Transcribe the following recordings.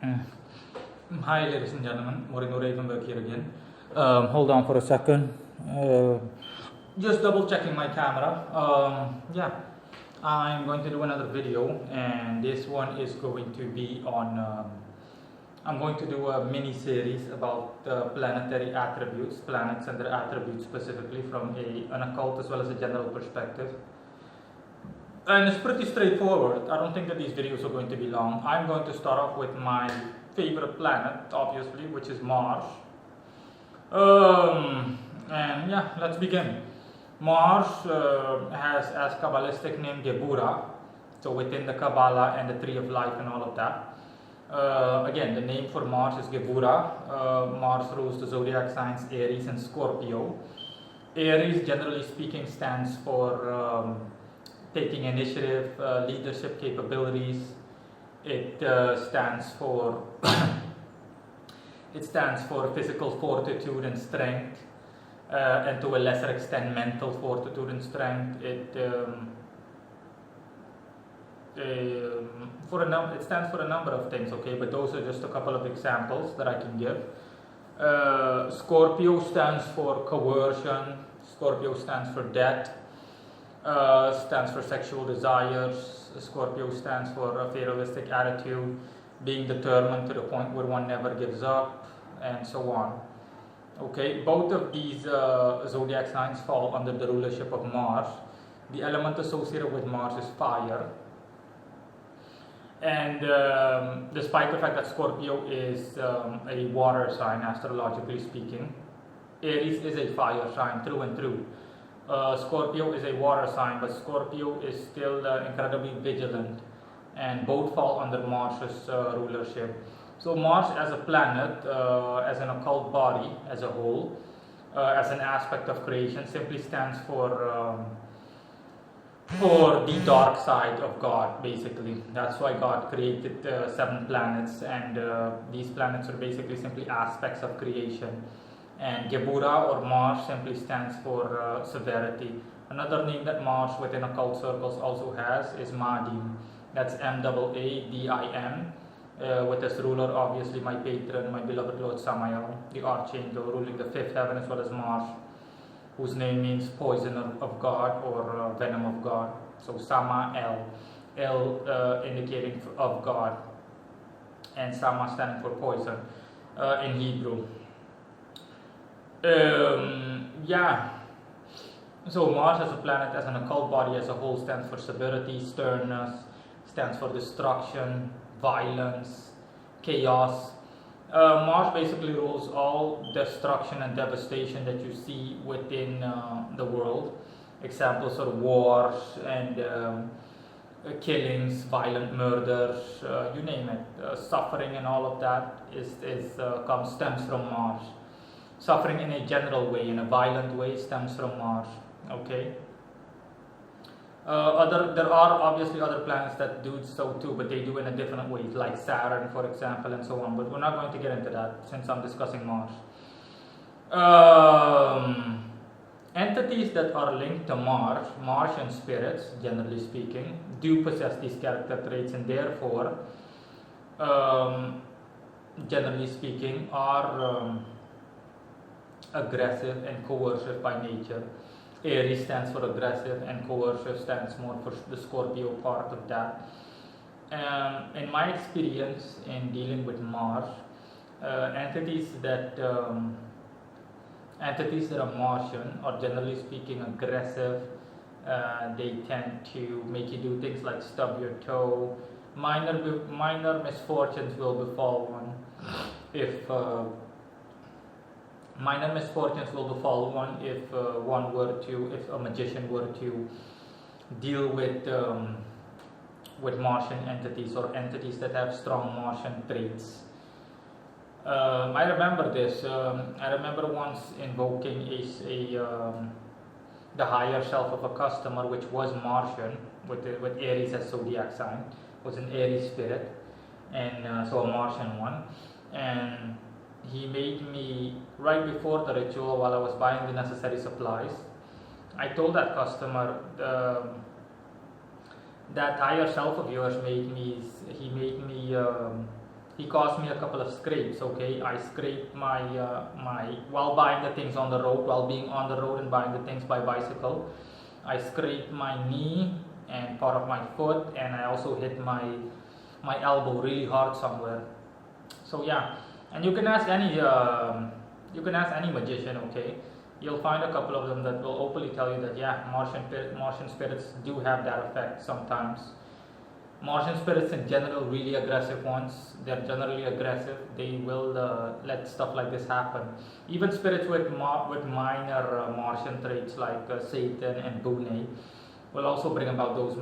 Mm. Hi, ladies and gentlemen. Moreno Ravenberg here again. Hold on for a second. Just double checking my camera. Yeah, I'm going to do another video, and this one is going to be on. I'm going to do a mini series about planetary attributes, planets and their attributes specifically from an occult as well as a general perspective. And it's pretty straightforward. I don't think that these videos are going to be long. I'm going to start off with my favorite planet, obviously, which is Mars. And yeah, let's begin. Mars has as Kabbalistic name Gebura, so within the Kabbalah and the Tree of Life and all of that. Again, the name for Mars is Gebura. Mars rules the zodiac signs Aries and Scorpio. Aries, generally speaking, stands for taking initiative, leadership capabilities. It stands for physical fortitude and strength, and to a lesser extent, mental fortitude and strength. It stands for a number of things. Okay, but those are just a couple of examples that I can give. Scorpio stands for coercion. Scorpio stands for debt. Stands for sexual desires. Scorpio stands for a fatalistic attitude, being determined to the point where one never gives up, and so on. Okay, both of these zodiac signs fall under the rulership of Mars. The element associated with Mars is fire. And despite the fact that Scorpio is a water sign, astrologically speaking, Aries is a fire sign through and through. Scorpio is a water sign, but Scorpio is still incredibly vigilant, and both fall under Mars's rulership. So Mars as a planet, as an occult body as a whole, as an aspect of creation, simply stands for the dark side of God, basically. That's why God created 7 planets, and these planets are basically simply aspects of creation. And Gebura or Mars simply stands for severity. Another name that Mars within occult circles also has is Madim. That's M-A-A-D-I-M. With as ruler, obviously, my patron, my beloved Lord Samael, the archangel ruling the 5th heaven as well as Mars, whose name means poisoner of God or venom of God. So Samael, L indicating of God, and Sama standing for poison in Hebrew. Yeah, so Mars as a planet, as an occult body as a whole, stands for severity, sternness, stands for destruction, violence, chaos. Mars basically rules all destruction and devastation that you see within the world. Examples are wars and killings, violent murders, you name it. Suffering and all of that stems from Mars. Suffering in a general way, in a violent way, stems from Mars. Okay. There are obviously other planets that do so too, but they do in a different way, like Saturn, for example, and so on. But we're not going to get into that since I'm discussing Mars. Entities that are linked to Mars, Martian spirits, generally speaking, do possess these character traits, and therefore, generally speaking, are aggressive and coercive by nature. Aries stands for aggressive, and coercive stands more for the Scorpio part of that. In my experience in dealing with Mars, entities that are Martian are generally speaking aggressive. They tend to make you do things like stub your toe. Minor misfortunes will befall one if if a magician were to deal with Martian entities or entities that have strong Martian traits. I remember this. I remember once invoking the higher self of a customer, which was Martian, with Aries as zodiac sign, was an Aries spirit, and so a Martian one, and he made me, right before the ritual, while I was buying the necessary supplies, I told that customer, that higher self of yours made me he caused me a couple of scrapes. Okay, I scraped my while buying the things on the road, while being on the road and buying the things by bicycle. I scraped my knee and part of my foot, and I also hit my elbow really hard somewhere. So yeah, and you can ask any magician. Okay, you'll find a couple of them that will openly tell you that yeah, Martian spirits do have that effect sometimes. Martian spirits in general, really aggressive ones, they're generally aggressive. They will let stuff like this happen. Even spirits with minor Martian traits like Satan and Bune will also bring about those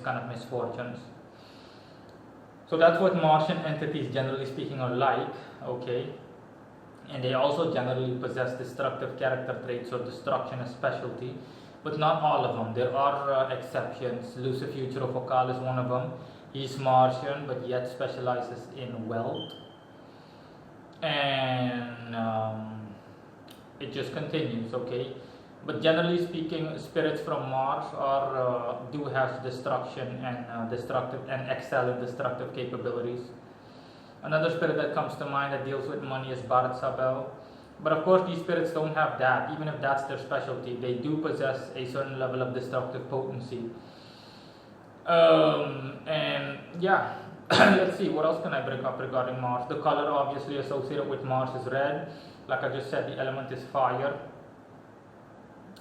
kind of misfortunes. So that's what Martian entities, generally speaking, are like. Okay, and they also generally possess destructive character traits, or destruction a specialty, but not all of them. There are exceptions. Lucifugero Focal is one of them. He's Martian, but yet specializes in wealth. And it just continues, okay? But generally speaking, spirits from Mars do have destruction and destructive and excel in destructive capabilities. Another spirit that comes to mind that deals with money is Bharat Sabel. But of course, these spirits don't have that. Even if that's their specialty, they do possess a certain level of destructive potency. And yeah, let's see, what else can I bring up regarding Mars? The color obviously associated with Mars is red. Like I just said, the element is fire.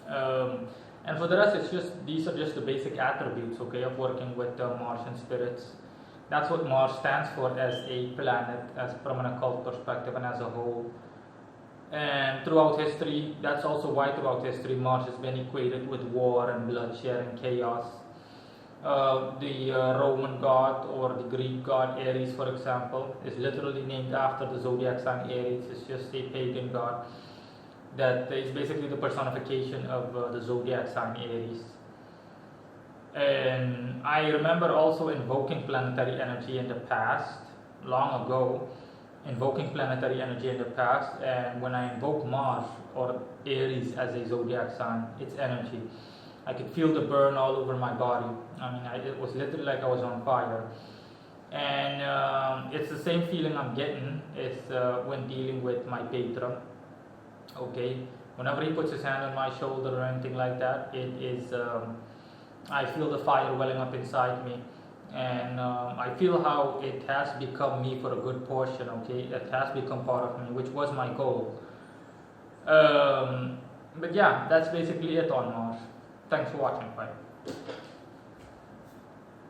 And for the rest, these are just the basic attributes, okay, of working with Martian spirits. That's what Mars stands for as a planet, as from an occult perspective and as a whole. And throughout history, that's also why throughout history Mars has been equated with war and bloodshed and chaos. The Roman god or the Greek god Ares, for example, is literally named after the zodiac sign Aries. It's just a pagan god that is basically the personification of the zodiac sign Aries. And I remember also invoking planetary energy in the past, long ago, invoking planetary energy in the past, and when I invoke Mars or Aries as a zodiac sign, its energy, I could feel the burn all over my body. I mean, it was literally like I was on fire. And it's the same feeling I'm getting when dealing with my patron. Okay, whenever he puts his hand on my shoulder or anything like that, it is I feel the fire welling up inside me, and I feel how it has become me for a good portion. Okay, it has become part of me, which was my goal. But yeah, that's basically it on Mars. Thanks for watching. Bye.